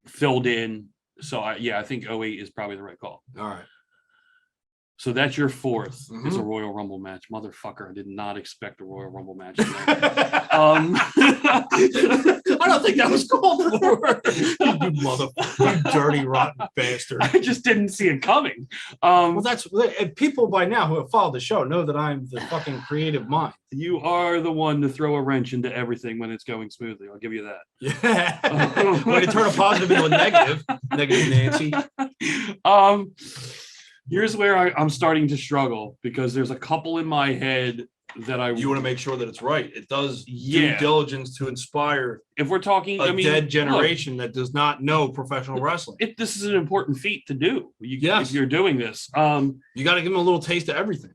filled in. So, I think 08 is probably the right call. All right. So that's your fourth. It's a Royal Rumble match. Motherfucker, I did not expect a Royal Rumble match. I don't think that was called for. You motherfucker, you dirty, rotten bastard. I just didn't see it coming. Well, that's people by now who have followed the show know that I'm the fucking creative mind. You are the one to throw a wrench into everything when it's going smoothly. I'll give you that. Yeah. Way to turn a positive into a negative. Negative Nancy. Here's where I'm starting to struggle because there's a couple in my head that You want to make sure that it's right. It does Yeah. due diligence to inspire if we're talking, a dead generation that does not know professional wrestling. This is an important feat to do. Yes. If you're doing this. You got to give them a little taste of everything.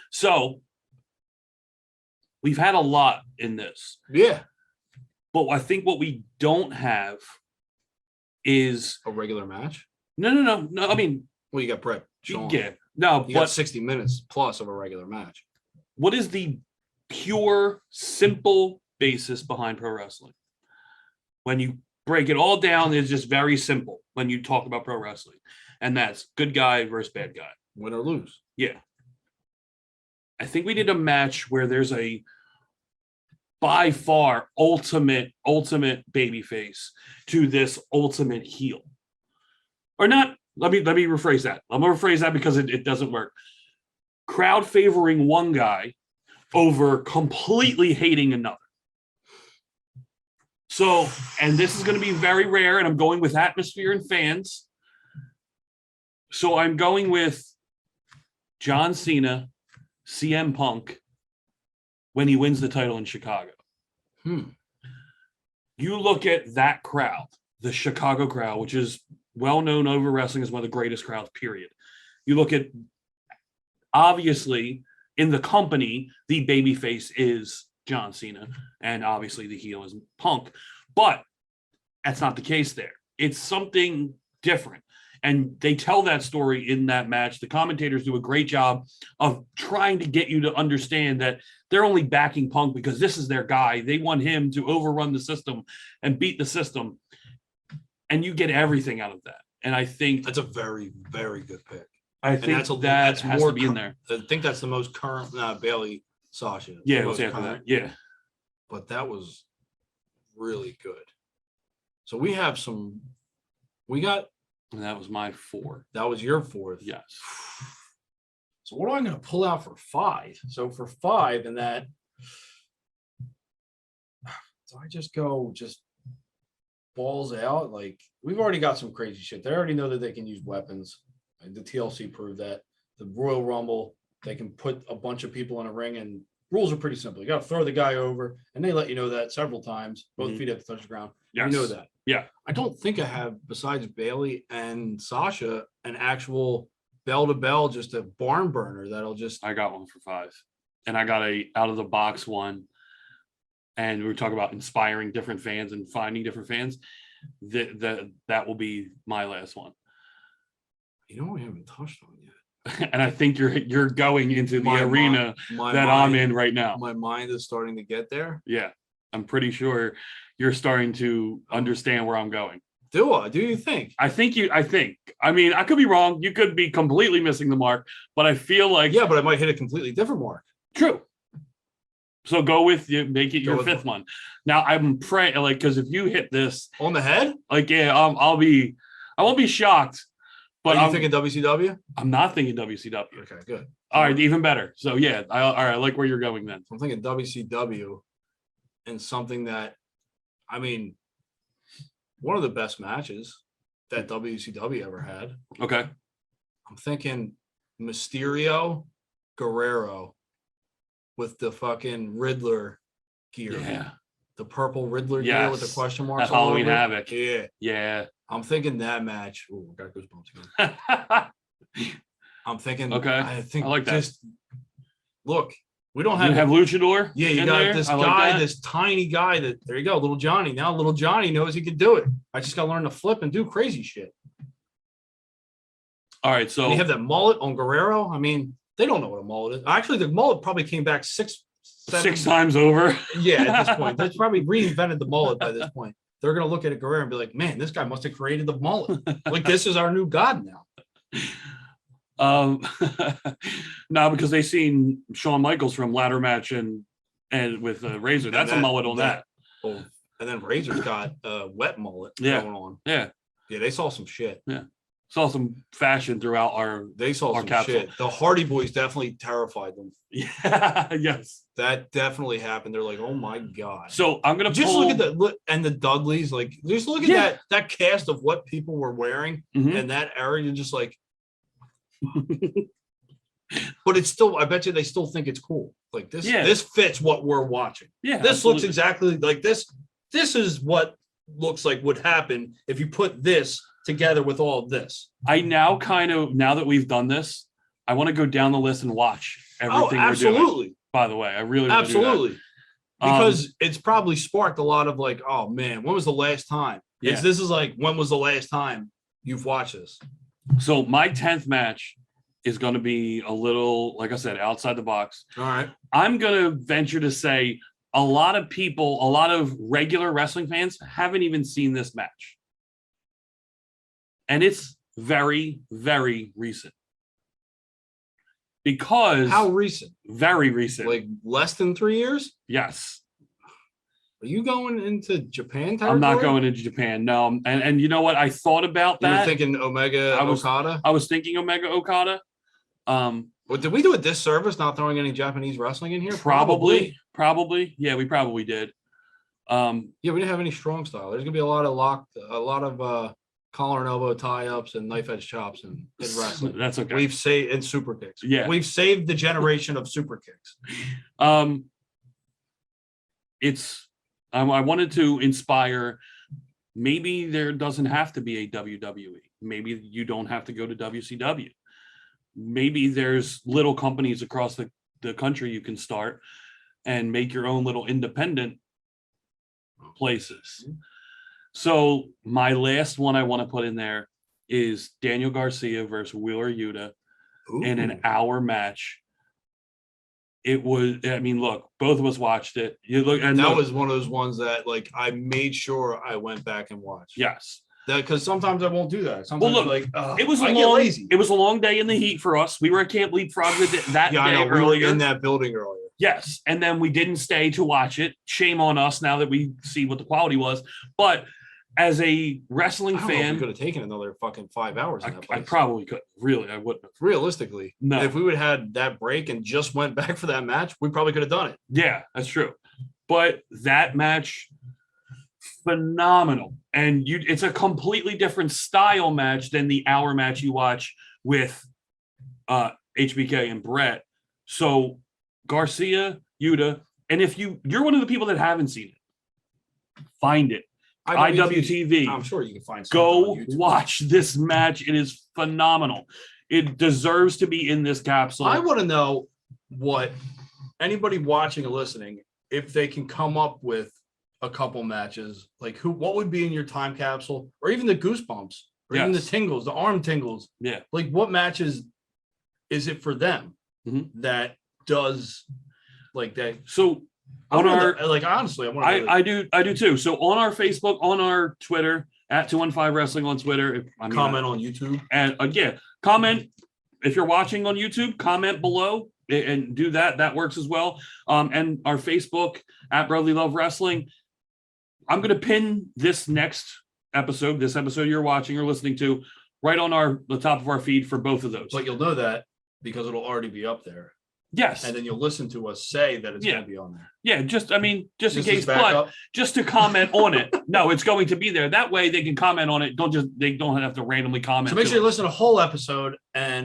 So we've had a lot in this, Yeah. but I think what we don't have is A regular match. no. I mean, Well, you got Brett. Sean. yeah, no, You got but 60 minutes plus of a regular match. what is the pure, simple basis behind pro wrestling? When you break it all down, it's just very simple when you talk about pro wrestling, and that's good guy versus bad guy. Win or lose. Yeah. I think we did a match where there's a by far ultimate babyface to this ultimate heel. Or not, let me rephrase that. I'm gonna rephrase that because it doesn't work. Crowd favoring one guy over completely hating another. So, and this is going to be very rare, and I'm going with atmosphere and fans. So I'm going with John Cena, CM Punk, when he wins the title in Chicago. You look at that crowd, the Chicago crowd, which is well known over wrestling as one of the greatest crowds, period. You look at, obviously, in the company, the babyface is John Cena, and obviously the heel is Punk. But that's not the case there. It's something different. And they tell that story in that match. The commentators do a great job of trying to get you to understand that they're only backing Punk because this is their guy. They want him to overrun the system and beat the system. And you get everything out of that. And I think That's a very, very good pick. I think that has to be in there. I think that's the most current Bailey Sasha. Yeah, the it was most after that. current. Yeah. But that was really good. So we got And that was my 4. that was your 4th. Yes. So what am I going to pull out for 5? So for 5 and that, do I just go balls out? Like, we've already got some crazy shit. They already know that they can use weapons. Like, the TLC proved that. The Royal Rumble, they can put a bunch of people in a ring, and rules are pretty simple. You got to throw the guy over, and they let you know that several times. Both feet have to touch the ground. Yes. You know that. Yeah. I don't think I have, besides Bailey and Sasha, an actual bell-to-bell, just a barn burner that'll just. I got one for 5. And I got a out of the box one. And we were talking about inspiring different fans and finding different fans. That will be my last one. You know, we haven't touched on yet. And I think you're going into the arena that I'm in right now. My mind is starting to get there. Yeah. I'm pretty sure you're starting to understand where I'm going. Do I? Do you think? I mean, I could be wrong. You could be completely missing the mark, but I feel like Yeah, but I might hit a completely different mark. true. So go with you, make it your with 5th one. Now I'm praying, like, because if you hit this, On the head? like, yeah, I won't be shocked. But Are you thinking WCW? I'm not thinking WCW. Okay, good. All right, even better. So yeah, all right, I like where you're going then. I'm thinking WCW and something that, I mean, one of the best matches that WCW ever had. Okay. I'm thinking Mysterio, Guerrero with the fucking Riddler gear. Yeah. The purple Riddler gear with the Yes. question marks. That all Halloween over it. Havoc. Yeah. Yeah. I'm thinking that match. Oh, I got goosebumps again. I'm thinking. Okay. I think I like that. just look. We don't You have Luchador. Yeah, you in got there? this I like guy, that. this tiny guy that there you go, little Johnny. Now little Johnny knows he can do it. I just gotta learn to flip and do crazy shit. All right, so And you have that mullet on Guerrero. I mean, they don't know what a mullet is. Actually, the mullet probably came back 6 times over. Yeah, at this point. They probably reinvented the mullet by this point. They're gonna look at a Guerrero and be like, man, this guy must have created the mullet. Like this is our new god now. No, because they seen Shawn Michaels from ladder match and with Razor. That's a mullet on that. Oh, And then Razor's got a wet mullet Yeah. going on. Yeah. Yeah, they saw some shit. Yeah. Saw some fashion throughout our They saw our some capsule. shit. The Hardy Boys definitely terrified them. Yeah. Yes. That definitely happened. They're like, oh my God. So I'm gonna Just pull... look at the Dudleys, like just look at that cast of what people were wearing Mhm. in that era. You're just like, but it's still, I bet you they still think it's cool. Like this, this fits what we're watching. Yeah. This absolutely. looks exactly like this. This is what looks like would happen if you put this together with all of this. I now now that we've done this, I want to go down the list and watch everything absolutely. we're doing. By the way, I really want to do that. Absolutely. Because it's probably sparked a lot of like, oh man, when was the last time? Yeah. This is like, when was the last time you've watched this? So my 10th match is going to be a little, like I said, outside the box. All right. I'm going to venture to say a lot of people, a lot of regular wrestling fans haven't even seen this match. And it's very, very recent. Because how recent? Very recent. Like less than 3 years? Yes. Are you going into Japan territory? I'm not going into Japan. No. And you know what? I thought about that. You were thinking Okada? I was thinking Omega Okada. Well, did we do a disservice not throwing any Japanese wrestling in here? Probably. Yeah, we probably did. Yeah, we didn't have any strong style. There's gonna be a lot of collar and elbow tie-ups and knife edge chops in wrestling. That's okay. We've saved and super kicks. Yeah, we've saved the generation of super kicks. I wanted to inspire. Maybe there doesn't have to be a WWE. Maybe you don't have to go to WCW. Maybe there's little companies across the country you can start and make your own little independent places. So my last one I want to put in there is Daniel Garcia versus Wheeler Yuta in an hour match. It was, I mean, look, both of us watched it. You look, and that was one of those ones that like I made sure I went back and watched. Yes. Because sometimes I won't do that. Sometimes well, look, it was a long day in the heat for us. We were at Camp Leapfrog that day earlier. We were in that building earlier. Yes, and then we didn't stay to watch it. Shame on us now that we see what the quality was. But as a wrestling fan, we could have taken another fucking 5 hours in that place. I probably could. Really, I wouldn't have. Realistically, no. If we would have had that break and just went back for that match, we probably could have done it. Yeah, that's true. But that match, phenomenal. And it's a completely different style match than the hour match you watch with HBK and Brett. So Garcia, Yuta, and if you're one of the people that haven't seen it, find it. IWTV. I'm sure you can find something. Go watch this match. It is phenomenal. It deserves to be in this capsule. I want to know what anybody watching or listening, if they can come up with a couple matches, like what would be in your time capsule, or even the Goosebumps, or even the tingles, the arm tingles. Yeah. Like what matches is it for them that does like that? So on our honestly, I do too. So on our Facebook, on our Twitter, at 215 Wrestling on Twitter. Comment on YouTube. And comment if you're watching on YouTube, comment below and do that. That works as well. And our Facebook at Brotherly Love Wrestling. I'm going to pin this episode you're watching or listening to, right on the top of our feed for both of those. But you'll know that because it'll already be up there. Yes. And then you'll listen to us say that it's going to be on there. Yeah, just in case, but just to comment on it. No, it's going to be there. That way they can comment on it. They don't have to randomly comment. So make sure you listen to the whole episode,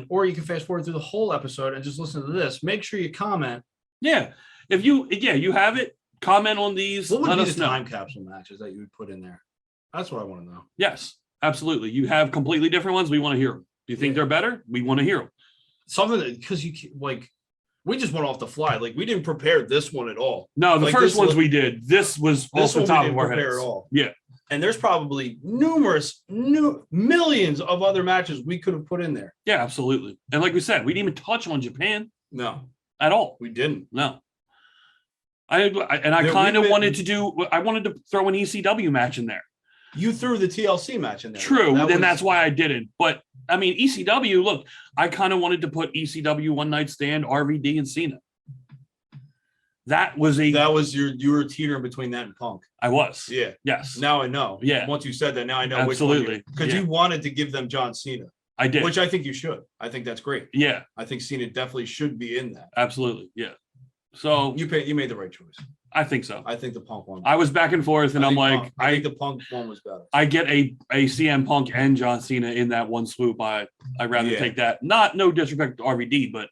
or you can fast forward through the whole episode and just listen to this. Make sure you comment. Yeah. If you have it, comment on these. What would be the time capsule matches that you would put in there? That's what I want to know. Yes, absolutely. You have completely different ones. We want to hear them. Do you think they're better? We want to hear them. Something that, because we just went off the fly. Like we didn't prepare this one at all. No, the first ones we did. This was off the top of our heads. At all. Yeah. And there's probably millions of other matches we could have put in there. Yeah, absolutely. And like we said, we didn't even touch on Japan. No. At all. We didn't. No. I wanted to throw an ECW match in there. You threw the TLC match in there. True, that's why I didn't. But I mean, ECW, look, I kind of wanted to put ECW One Night Stand, RVD, and Cena. That was you were teetering between that and Punk. I was. Yeah. Yes. Now I know. Yeah. Once you said that, now I know Absolutely. because you wanted to give them John Cena, I did. which I think you should. I think that's great. Yeah. I think Cena definitely should be in that. Absolutely. Yeah. So You made the right choice. I think so. I think the Punk one. I was back and forth, and I'm like, I think the Punk one was better. I get a CM Punk and John Cena in that one swoop. I'd rather take that. No disrespect to RVD, but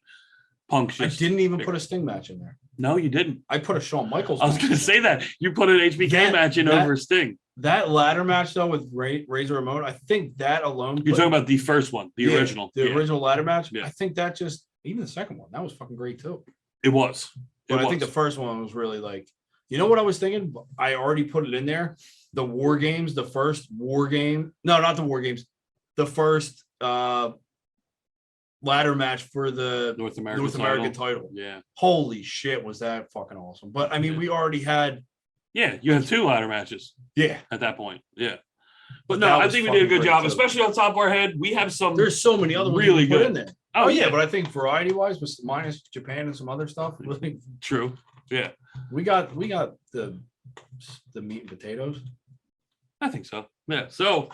Punk's just. I didn't even put a Sting match in there. No, you didn't. I put a Shawn Michaels. I was going to say that you put an HBK match in over Sting. That ladder match though with Razor Ramon, I think that alone. You're talking about the first one, the original, the original ladder match. Yeah. I think that just even the second one that was fucking great too. It was. But I think the first one was really like, you know what I was thinking? I already put it in there. The War Games, the first War Game. No, not the War Games. The first ladder match for the North American title. Yeah. Holy shit, was that fucking awesome. But I mean, we already had. Yeah, you have 2 ladder matches. Yeah. At that point. Yeah. But no, I think we did a good job, especially on top of our head. We have some. There's so many other ones really put good in there. Oh yeah, but I think variety wise, minus Japan and some other stuff. Really true. Yeah. We got the meat and potatoes. I think so. Yeah. So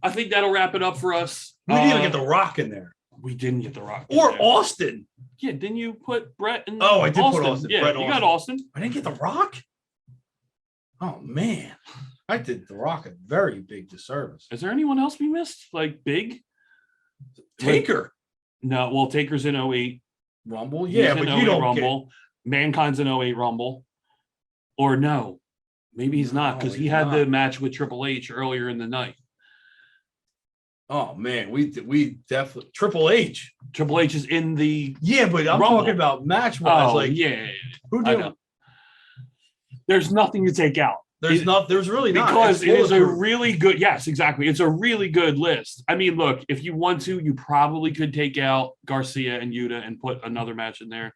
I think that'll wrap it up for us. We didn't even get the Rock in there. We didn't get the Rock. Or Austin. Yeah, didn't you put Brett in? Oh, I did put Austin. Yeah, Brett you got Austin. I didn't get the Rock. Oh man, I did the Rock a very big disservice. Is there anyone else we missed? Like big? Taker. No, well, Taker's in 08. Rumble. Yeah, but you don't Rumble. Mankind's in 08 Rumble. Or no, maybe he's not because he had the match with Triple H earlier in the night. Oh man, we definitely Triple H. Triple H is in the but I'm Rumble. talking about match wise. Like who did? There's nothing to take out. There's really not because it is a really good. Yes, exactly. It's a really good list. I mean, look, if you want to, you probably could take out Garcia and Yuta and put another match in there.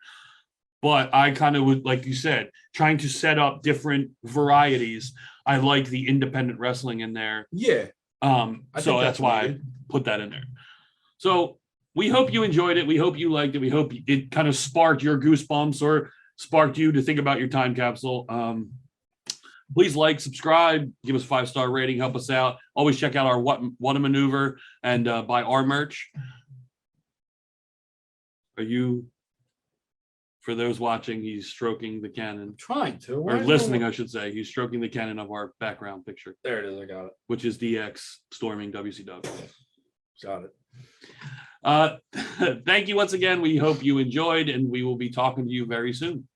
But I kind of would, like you said, trying to set up different varieties. I like the independent wrestling in there. Yeah. So that's why I put that in there. So we hope you enjoyed it. We hope you liked it. We hope it kind of sparked your goosebumps or sparked you to think about your time capsule. Please like, subscribe, give us a 5-star rating, help us out. Always check out our What a Maneuver and buy our merch. Are you, for those watching, he's stroking the cannon. I'm trying to. Or listening, I should say. He's stroking the cannon of our background picture. There it is. I got it. Which is DX storming WCW. Got it. Thank you once again. We hope you enjoyed, and we will be talking to you very soon.